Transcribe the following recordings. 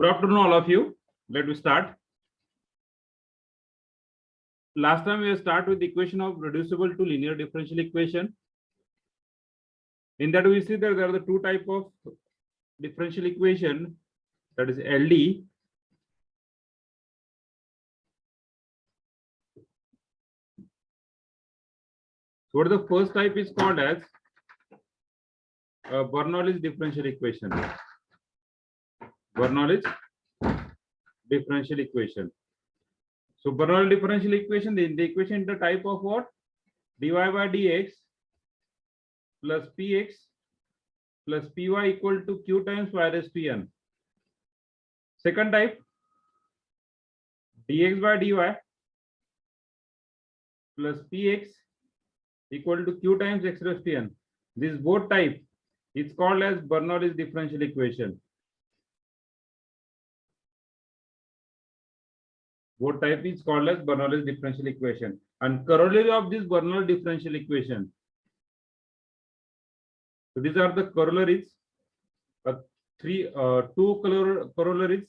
Good afternoon, all of you. Let me start. Last time we start with the equation of reducible to linear differential equation. In that we see that there are the two type of differential equation, that is LD. So what the first type is called as Bernoulli's differential equation. Bernoulli's differential equation. So Bernoulli differential equation, the equation the type of what? dy by dx plus px plus py equal to q times y raised to n. Second type, dx by dy plus px equal to q times x raised to n. This both type is called as Bernoulli's differential equation. Both type is called as Bernoulli's differential equation. And corollary of this Bernoulli differential equation. So these are the corollaries. Two corollaries.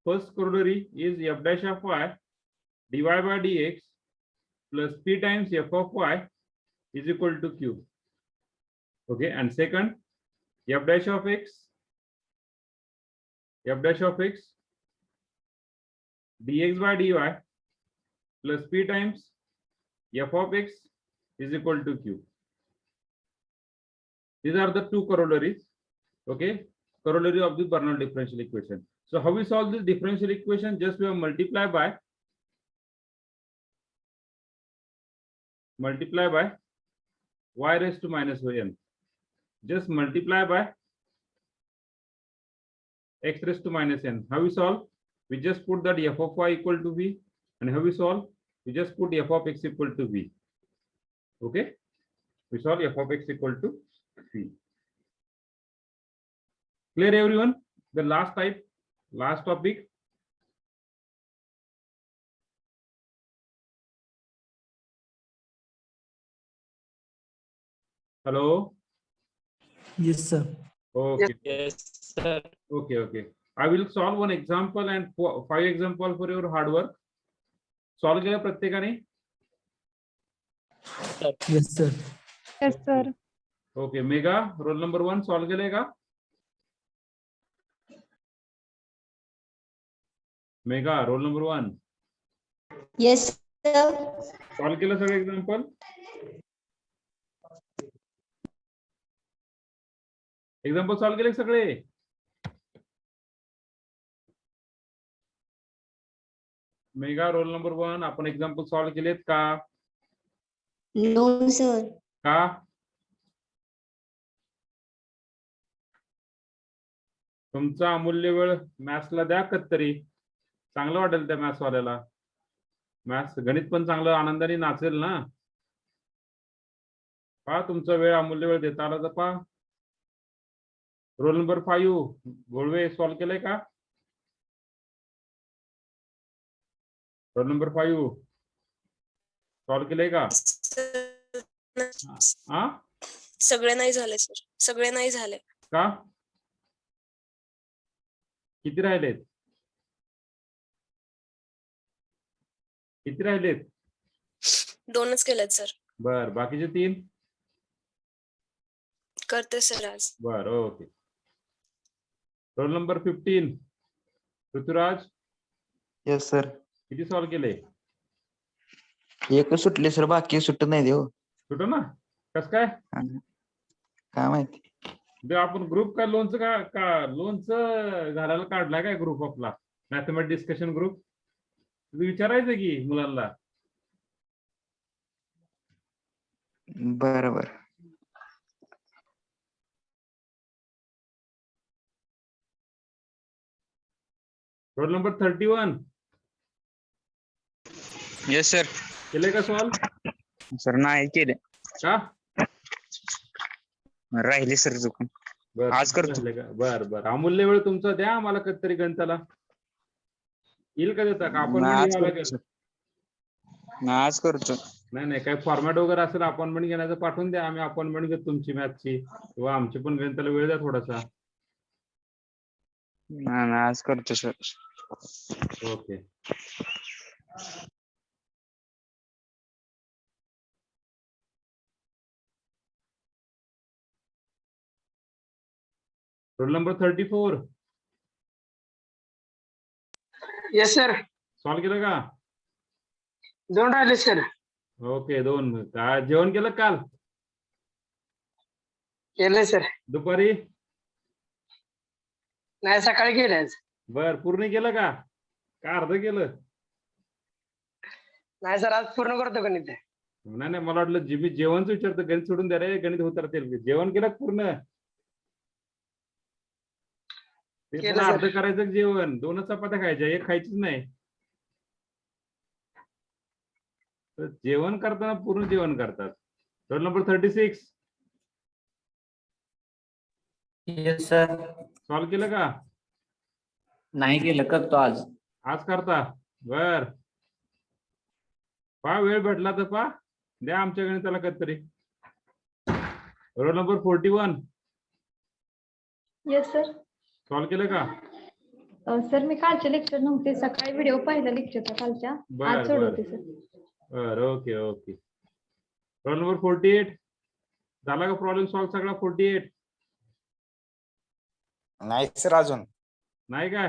First corollary is f dash of y dy by dx plus p times f of y is equal to q. Okay, and second, f dash of x dx by dy plus p times f of x is equal to q. These are the two corollaries. Okay, corollary of the Bernoulli differential equation. So how we solve this differential equation? Just we have multiply by y raised to minus yn. Just multiply by x raised to minus n. How we solve? We just put that f of y equal to v, and how we solve? We just put f of x equal to v. Okay, we solve f of x equal to v. Clear, everyone? The last type, last topic. Hello. Yes, sir. Okay. Yes, sir. Okay. I will solve one example and 5 example for your hard work. Solve केलं प्रत्येकाने? Yes, sir. Yes, sir. Okay, mega roll number 1 solve केलंय का? Mega roll number 1 Yes, sir. Solve केलं सगळं example? Example solve केले सगळे? Mega roll number 1 आपण example solve केलेत का? No, sir. का? तुमचा अमूल्य वेळ मॅथ्सला द्या कधीतरी, चांगलं वाटेल त्या मॅथ्स वाल्याला. मॅथ्स गणित पण चांगलं आनंदाने नाचेल ना. पहा तुमचा वेळ अमूल्य वेळ देता आला तर पहा. रोल नंबर 5 गोळवे सॉल्व केलंय का? रोल नंबर 5 सॉल्व केलंय का? हा, सगळे नाही झाले सर, सगळे नाही झाले. का? किती राहिलेत? किती राहिलेत? 2च केलेत सर. बर, बाकीचे 3? करते सर आज. बर, okay. Roll number 15 Prithviraj yes sir. किती सॉल्व केले? एक सुटले सर, बाकी सुटत नाही देव. सुटो ना, कस काय? काय माहिती. आपण ग्रुप का लोनचं का लोनचं घालायला काढला काय ग्रुप आपला मॅथमॅटिक्स डिस्कशन ग्रुप? विचारायचं की मुलांना. बरोबर. Roll number 31 yes sir. केले का सॉल्व? सर नाही केले, का? राहिले सर चुकून. बर, आज करतो. बर. अमूल्य वेळ तुमचा द्या आम्हाला कधीतरी गणिताला. येईल का देता का? आपण आज यावं करतो लागेल. सर. आज करतो. नाही काही फॉर्मॅट वगैरे असेल अपॉइंटमेंट घेण्याचं पाठवून द्या. आम्ही अपॉइंटमेंट घेतो तुमची मॅथची, किंवा आमची पण गणिताला वेळ द्या थोडासा. नाही आज करतो sir. Okay. Roll number 34 yes sir. Solve केलं का? दोन राहिले सर. ओके, 2. काय जेवण केलं काल केले सर. दुपारी? नाही सकाळी केले आज. बर, पूर्ण केलं का अर्ध केलं? नाही सर आज पूर्ण करतो गणित. नाही नाही, मला वाटलं मी जेवणच विचारतो, गणित सोडून द्या रे, गणित होत राहतील. जेवण केलं का पूर्ण? ते केलं पण सर. अर्ध करायचं जेवण, 2 चपात्या खायच्या, एक खायचीच नाही. तर जेवण करताना पूर्ण जेवण करतात. Roll number 36 yes sir. Solve केलं का? नाही केलं, करतो आज. आज करता? बर, पा वेळ भेटला तर पा द्या आमच्या गणिताला कधीतरी. Roll number 41 yes sir. Solve केलं का? सर मी कालचे लेक्चर नव्हते, सकाळी व्हिडिओ पाहिला लेक्चरचा कालच्या. बर आज बर सोडवते सर. बर, ओके ओके. रोल नंबर 48 झाला का प्रॉब्लेम सॉल्व सगळा? 48 नाही सर अजून. नाही काय?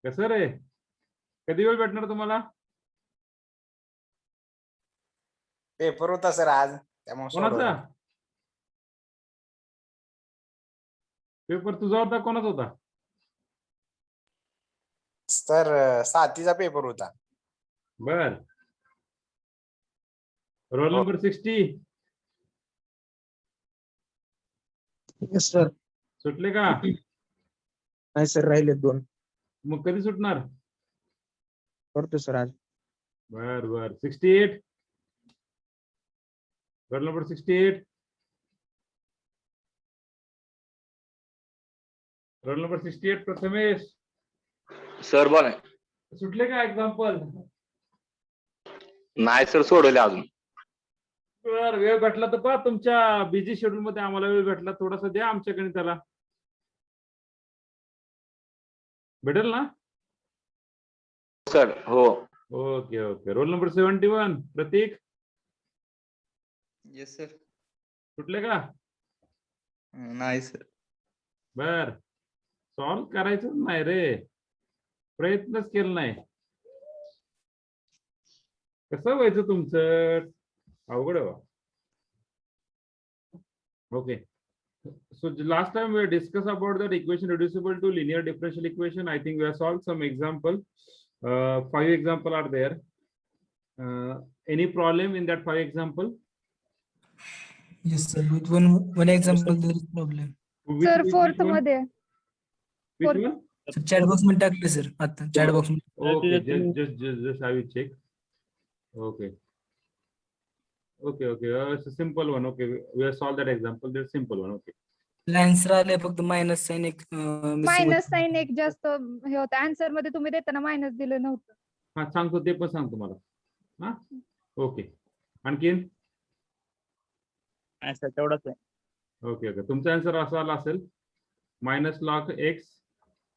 कसं रे, कधी वेळ भेटणार तुम्हाला? पेपर होता सर आज त्यामुळे कोणाचा सोडवलं. पेपर? तुझा होता? कोणाचा होता? सर 7चा पेपर होता. बर. रोल हो. Number 60 yes sir. सुटले का? नाही सर राहिले 2. मग कधी सुटणार? करतो सर आज. बर बर. 68 roll number 68 roll number 68 Prathamesh sir बोला. सुटले का एक्झाम्पल? नाही सर सोडवले अजून. बर, वेळ भेटला तर पहा, तुमच्या बिझी शेड्यूल मध्ये आम्हाला वेळ भेटला थोडासा द्या आमच्या गणिताला. भेटेल ना? सर हो. Okay okay. रोल नंबर 71 प्रतीक येस सर. सुटले का? नाही सर. बर, सॉल्व करायचं नाही रे, प्रयत्नच केला नाही. कसं व्हायचं तुमचं? अवघड आहे. Okay, so last time we discussed about that equation reducible to linear differential equation. I think we have solved some example. 5 example are there. Any problem in that 5 example? Yes sir. With one example there is problem. Which- sir which fourth one? मध्ये Which fourth. one? Sir chat box मध्ये टाकले sir, आता chat box मध्ये. Okay, just I will check. Okay. Okay. It's a simple one. Okay, we have solved that example. That's simple one. Okay. Answer आले फक्त minus sign एक missing minus होतं. Sign एक जास्त हे होतं. आन्सर मध्ये तुम्ही देताना मायनस दिलं नव्हतं. हा, सांगतो ते पण सांगतो मला. हा, ओके. आणखीन? नाही सर तेवढंच आहे. Okay okay. तुमचा आन्सर असा आला असेल minus log X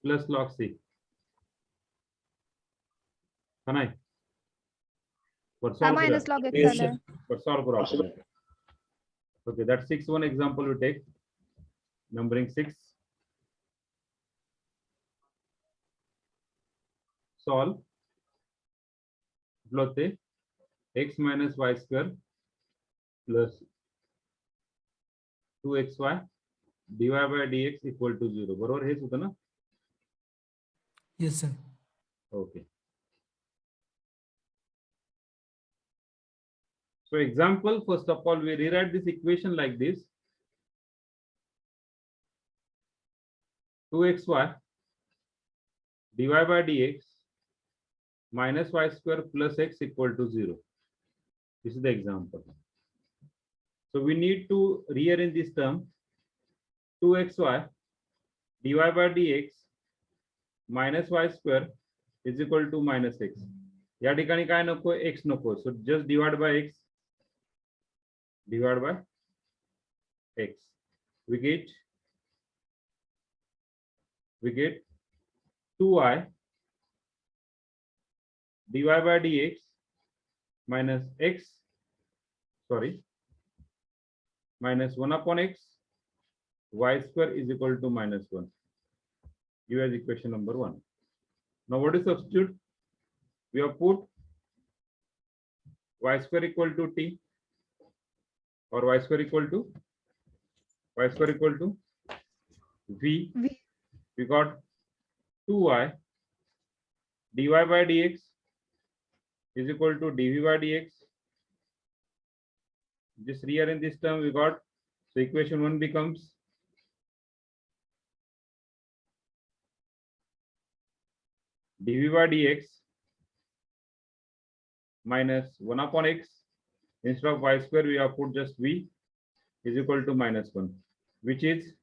plus log C, का नाही? For solve minus that. Log एक Yes, झालंय. For solve for option. Okay, that's 6 one example we take. Numbering 6. Solve. Lote x minus y square plus 2xy dy by dx equal to 0. बरोबर हेच होतं ना? Yes sir. Okay. So example, first of all, we rewrite this equation like this. 2xy dy by dx minus y square plus x equal to 0. This is the example. So we need to rearrange this term. 2xy dy by dx minus y square is equal to minus x. या ठिकाणी काय नको? x नको. So just divide by x. Divided by x. We get we get 2i dy by dx minus x, sorry, minus 1 upon x y square is equal to minus 1. Give as equation number 1. Now what is substitute? We have put y square equal to t, or y square equal to v. We got 2y dy by dx is equal to dv by dx. Just rearrange this term we got. So equation 1 becomes dv by dx minus 1 upon x. Instead of y square, we have put just v is equal to minus 1, which is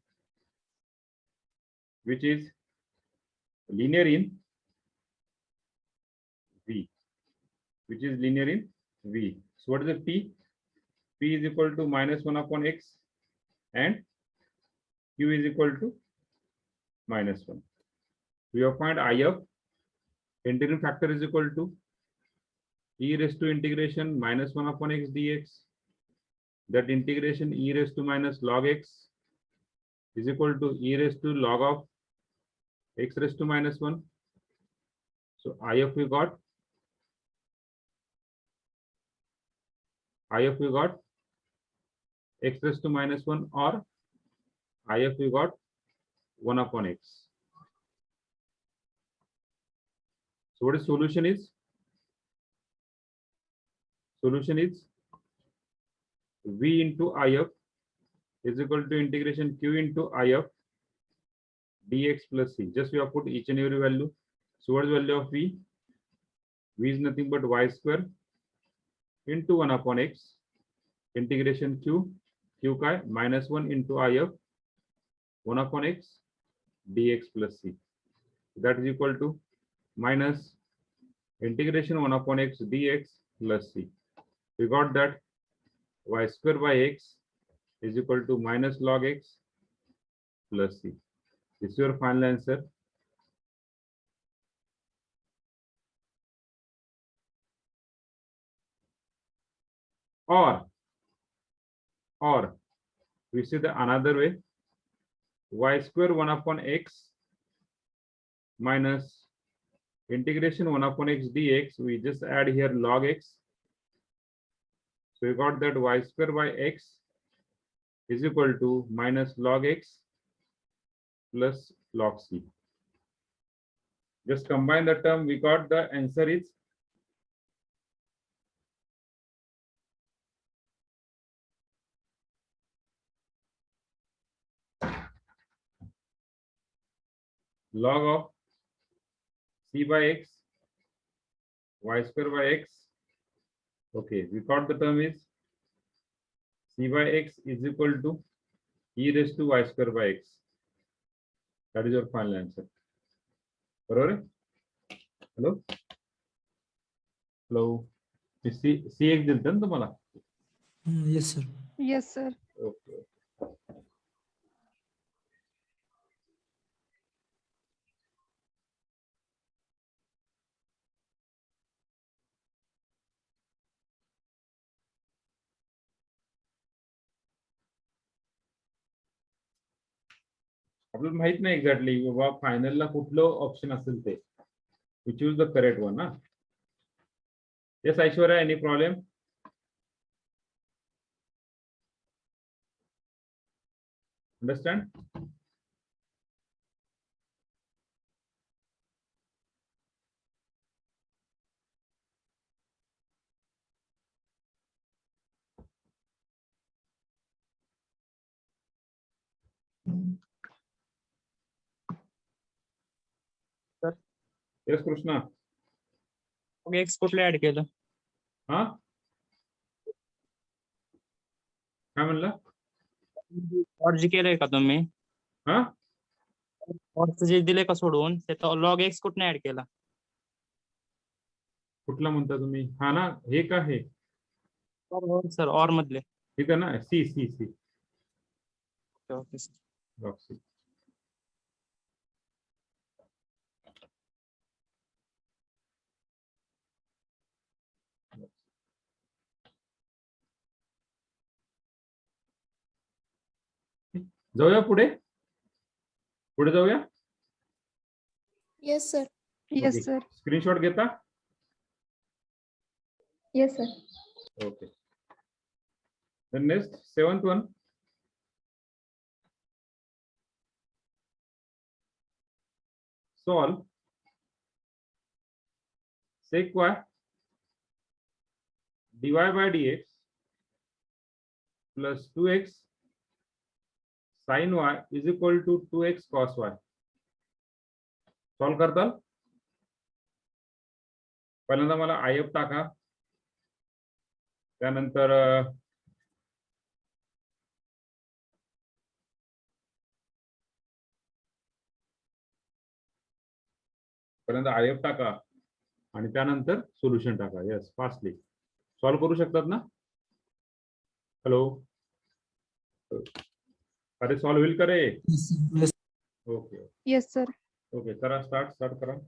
linear in v, So what is the p? P is equal to minus 1 upon x and q is equal to minus 1. We have find I of integral factor is equal to e raised to integration minus 1 upon x dx. That integration e raised to minus log x is equal to e raised to log of x raised to minus 1. So I of we got x raised to minus 1, or I of we got 1 upon x. So what is solution is? Solution is v into I of is equal to integration q into I of dx plus c. Just we have put each and every value. So what is the value of v? V is nothing but y square into 1 upon x integration q kai minus 1 into I of 1 upon x dx plus c. That is equal to minus integration 1 upon x dx plus c. We got that y square by x is equal to minus log x plus c. This is your final answer. Or we see the another way, y square 1 upon x minus integration 1 upon x dx. We just add here log x. So we got that y square by x is equal to minus log x plus log c. Just combine the term, we got the answer is log of c by x y square by x. Okay, we got the term is c by x is equal to e raised to y square by x. That is your final answer. Hello? CX दिलतं ना तुम्हाला? Yes, sir. Yes, sir. Okay. आपल्याला माहित नाही exactly बाबा फायनलला कुठलं option असेल ते. We choose the correct one, huh? Yes, Aishwarya, any problem? Understand? Yes, Krishna. X कुठले add केलं? हा काय म्हणला? और जी केलंय का तुम्ही? हा और जे दिले का सोडून ते लॉग एक्स कुठने ऍड केला? कुठला म्हणता तुम्ही? हा ना, हे का हे? सर और मधले. ठीक आहे ना, C C C okay sir. Box. जाऊया पुढे पुढे जाऊया. Yes sir. Yes sir. Screenshot घेता. Yes sir. Okay. The next seventh one. Solve sec y dy by dx plus 2x sin y is equal to 2x cos y. Solve करताल. पहिल्यांदा मला if टाका. त्यानंतर पहिल्यांदा आयएफ टाका आणि त्यानंतर सोल्युशन टाका. यस फास्टली सॉल्व करू शकतात ना. हॅलो. अरे सॉल्व होईल का रे. Yes, sir. Yes. Okay yes sir. Okay करा. स्टार्ट करा.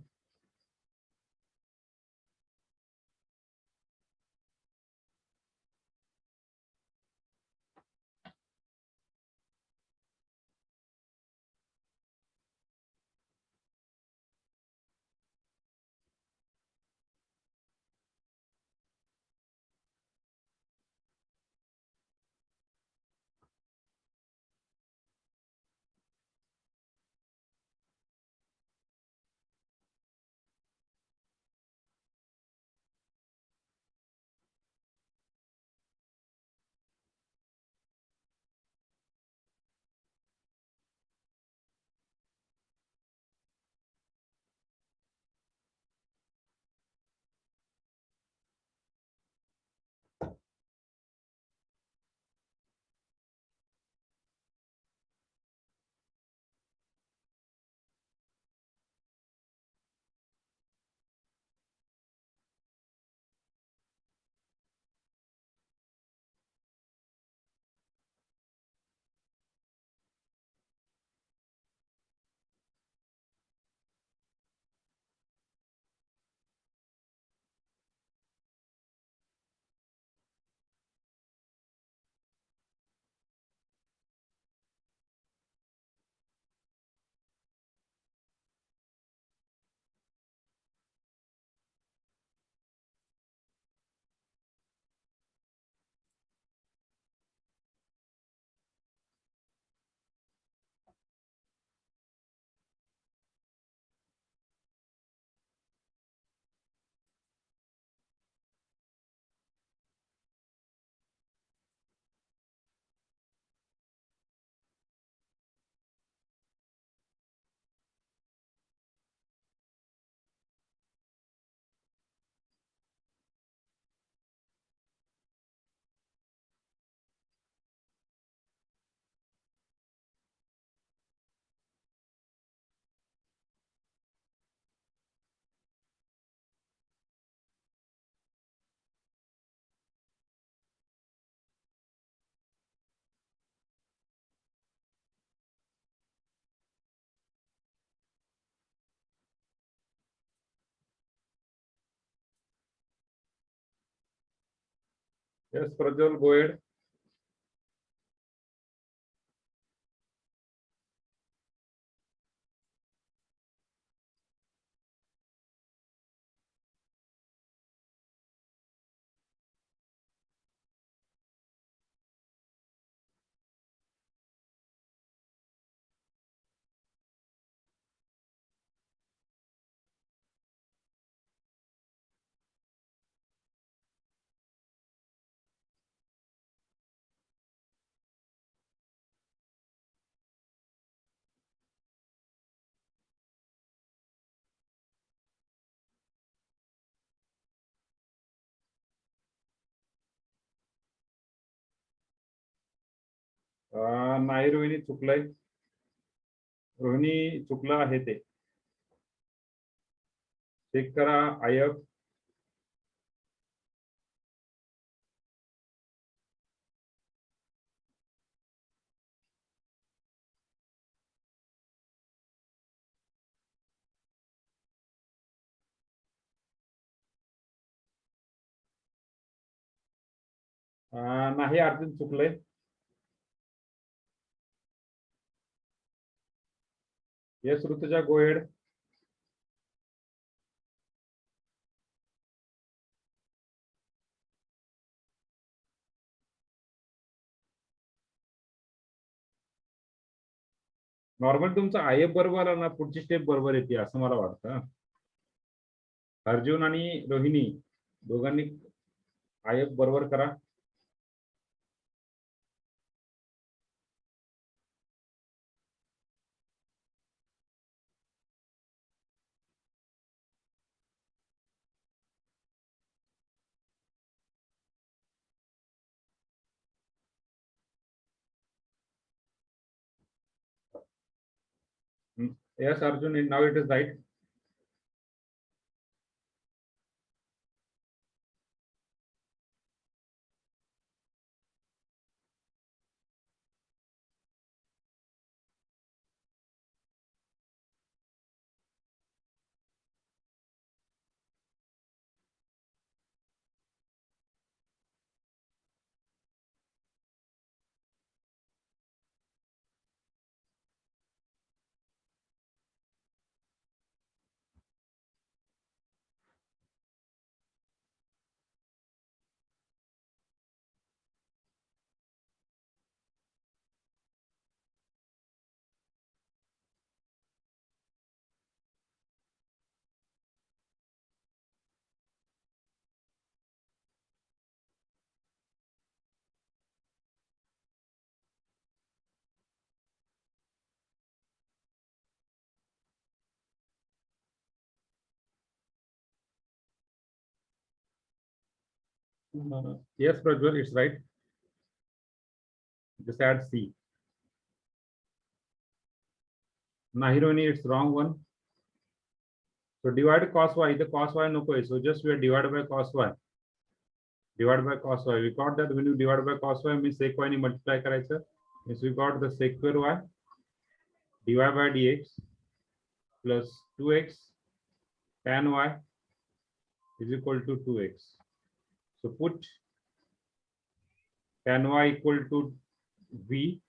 यस प्रज्वल गो ahead. नाही रोहिणी चुकलंय. रोहिणी चुकलं आहे ते चेक करा. आयएफ नाही अर्जुन चुकलंय. Yes, Rutuja, go ahead. Normal तुमचा IF बरोबर आला ना पुढची स्टेप बरोबर येते असं मला वाटतं. अर्जुन आणि रोहिणी दोघांनी IF बरोबर करा. Yes, Arjun, now it is right. Yes, Prajwal, it's right. Just add C. Nahironi, it's wrong one. So divide cos y, the cos y no koi. So just we are divided by cos y. Divided by cos y. We got that when you divide by cos y means sec y ni multiply करायचं. Means we got the sec square y dy by dx plus 2x tan y is equal to 2x. So put tan y equal to v.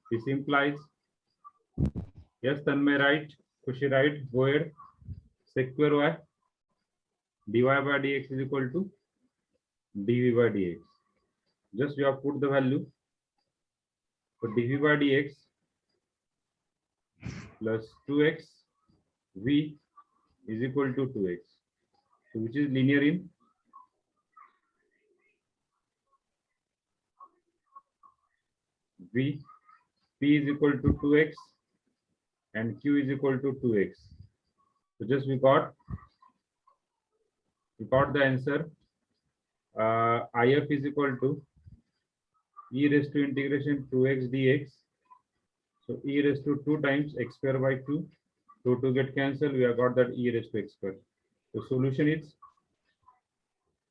This implies, yes, Tanmay right, Kushi right, go ahead. Sec square y dy by dx is equal to dv by dx. Just we have put the value. So dv by dx plus 2x v is equal to 2x. So which is linear in v. P is equal to 2x and q is equal to 2x. So just we got the answer. IF is equal to e raised to integration 2x dx. So e raised to 2 times x square by 2. 2 get cancelled. We have got that e raised to x square. The solution is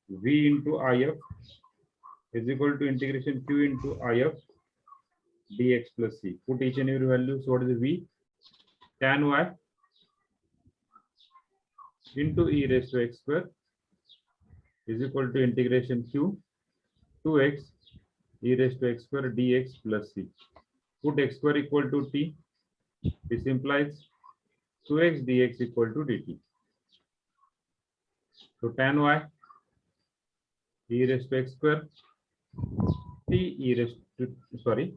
v into IF is equal to integration q into IF dx plus c. Put each and every value. So what is the v? Tan y into e raised to x square is equal to integration q 2x e raised to x square dx plus c. Put x square equal to t. This implies 2x dx equal to dt. So tan y e raised to x square t e raised to, sorry,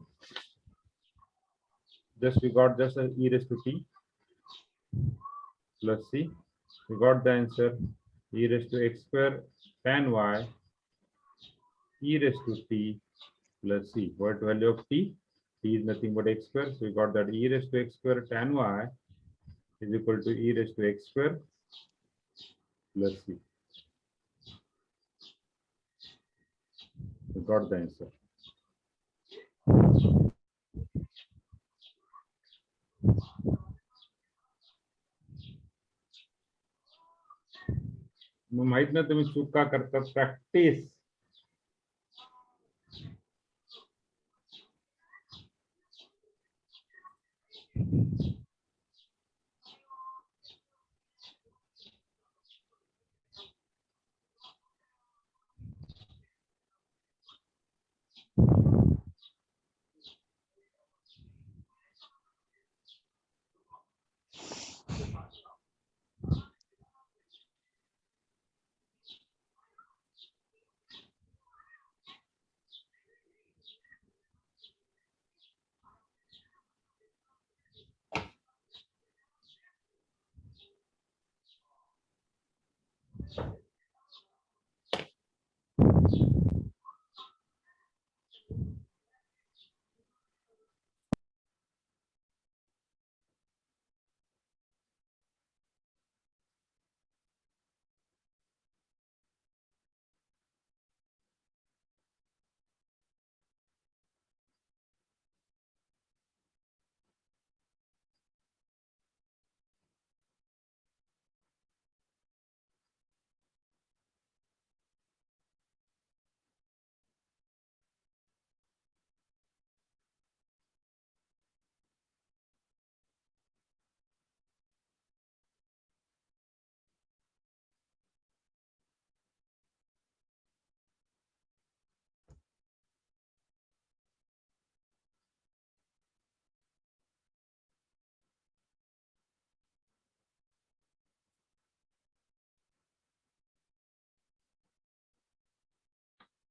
just we got just a e raised to t plus c. We got the answer e raised to x square tan y e raised to t plus c. What value of t? T is nothing but x square. So we got that e raised to x square tan y is equal to e raised to x square plus c. We got the answer. मग माहित नाही तुम्ही चूक का करतात. Practice.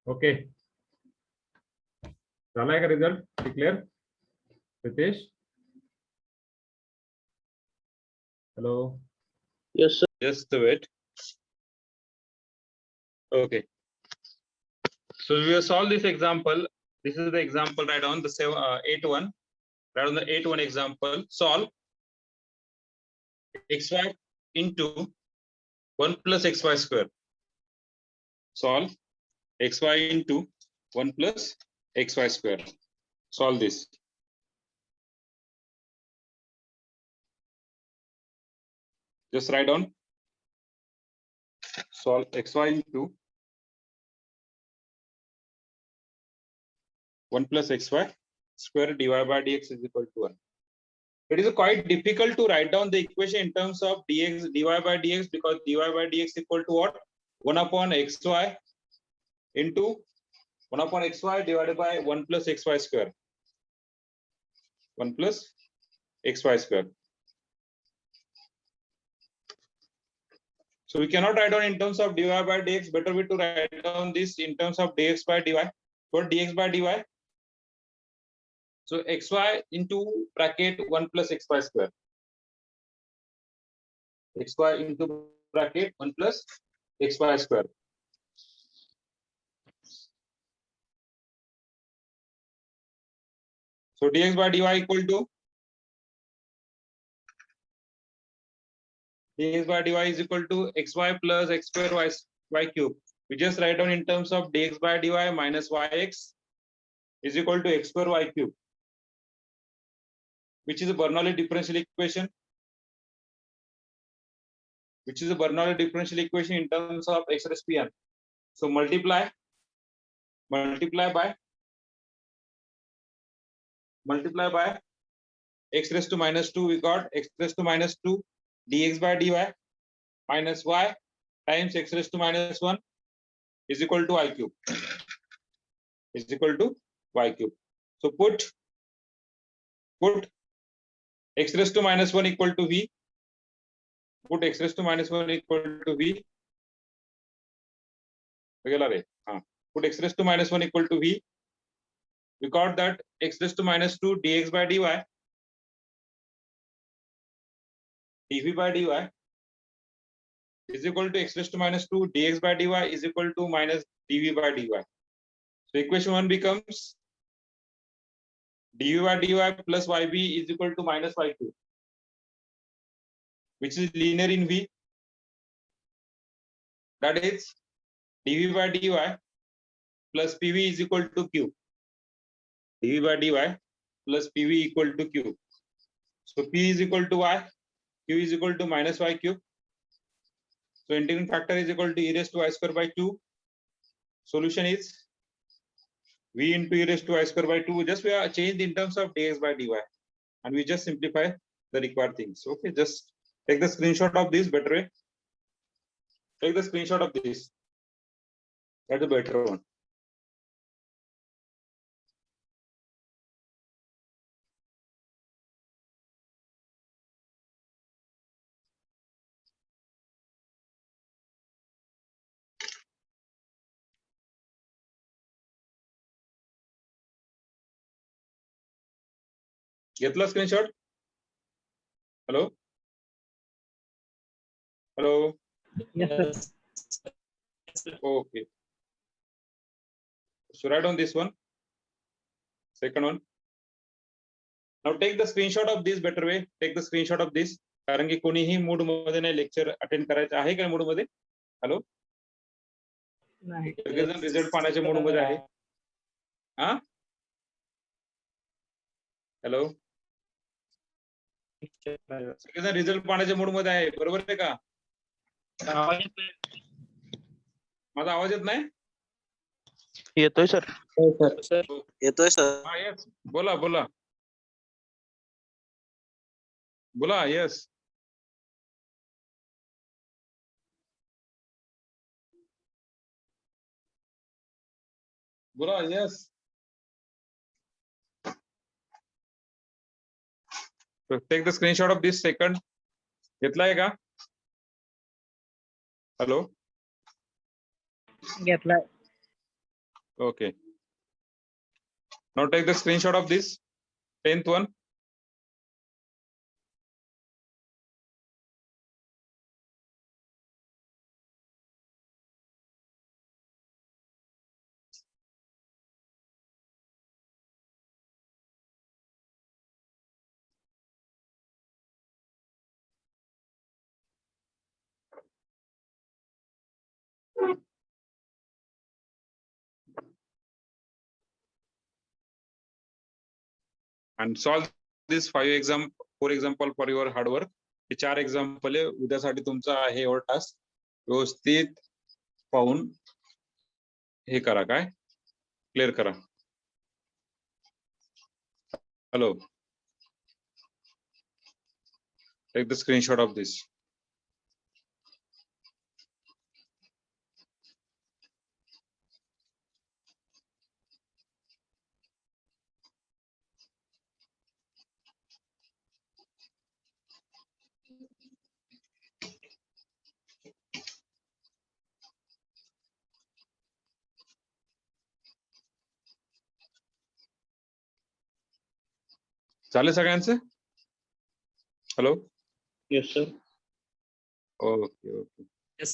Okay, झालाय का result declare? Ritesh, hello, Yes, sir. just wait. Okay, so we will solve this example. This is the example right on the 8-1, right on the 8-1 example. Solve xy into 1 plus xy square. Solve xy into 1 plus xy square. Solve this. Just write down. Solve xy into 1 plus xy square dy by dx is equal to 1. It is quite difficult to write down the equation in terms of dx dy by dx, because dy by dx equal to what? 1 upon xy into 1 upon xy divided by 1 plus xy square. 1 plus xy square. So we cannot write down in terms of dy by dx. Better way to write down this in terms of dx by dy. What dx by dy? So xy into bracket 1 plus xy square. Xy into bracket 1 plus xy square. So dx by dy equal to dx by dy is equal to xy plus x square y cube. We just write down in terms of dx by dy minus yx is equal to x square y cube, which is a Bernoulli differential equation. Which is a Bernoulli differential equation in terms of x raised to n. So multiply by x raised to minus 2. We got x raised to minus 2 dx by dy minus y times x raised to minus 1 is equal to y cube. Is equal to y cube. So put x raised to minus 1 equal to v. Put x raised to minus 1 equal to v. Put x raised to minus 1 equal to v. We got that x raised to minus 2 dx by dy dv by dy is equal to x raised to minus 2 dx by dy is equal to minus dv by dy. So equation 1 becomes dv by dy plus yb is equal to minus y2, which is linear in v. That is dv by dy plus pv is equal to q. dv by dy plus pv equal to q. So p is equal to y, q is equal to minus y cube. So integrating factor is equal to e raised to y square by 2. Solution is v into e raised to y square by 2. Just we are changed in terms of dx by dy, and we just simplify the required things. Okay, just take the screenshot of this. Better way. Take the screenshot of this. That's a better one. घेतला screenshot? Hello? Hello? Yes, sir. Okay. So write on this one. Second one. Now take the screenshot of this. Better way. Take the screenshot of this. कारण की कोणीही mood मध्ये नाही lecture attend करायचं आहे का mood मध्ये? हॅलो, नाही. सगळेजण रिझल्ट पाहण्याच्या मूड मध्ये आहे? हा, हॅलो, सगळेजण रिझल्ट पाहण्याच्या मूड मध्ये आहे, बरोबर आहे का? माझा आवाज येत नाही? येतोय सर. येतोय सर. हा, येस, बोला बोला बोला. येस, बोला. Yes, take the screenshot of this. Second घेतलाय का? हॅलो, घेतलाय. Okay. Now take the screenshot of this 10th one. And solve this 4 example for your hard work. हे 4 एक्झाम्पल आहे उद्यासाठी तुमचा आहे एवढा टास्क व्यवस्थित पाहून हे करा काय क्लिअर करा. Hello, take the screenshot of this. झाले सगळ्यांचे? Hello. Yes sir. Okay okay. Yes.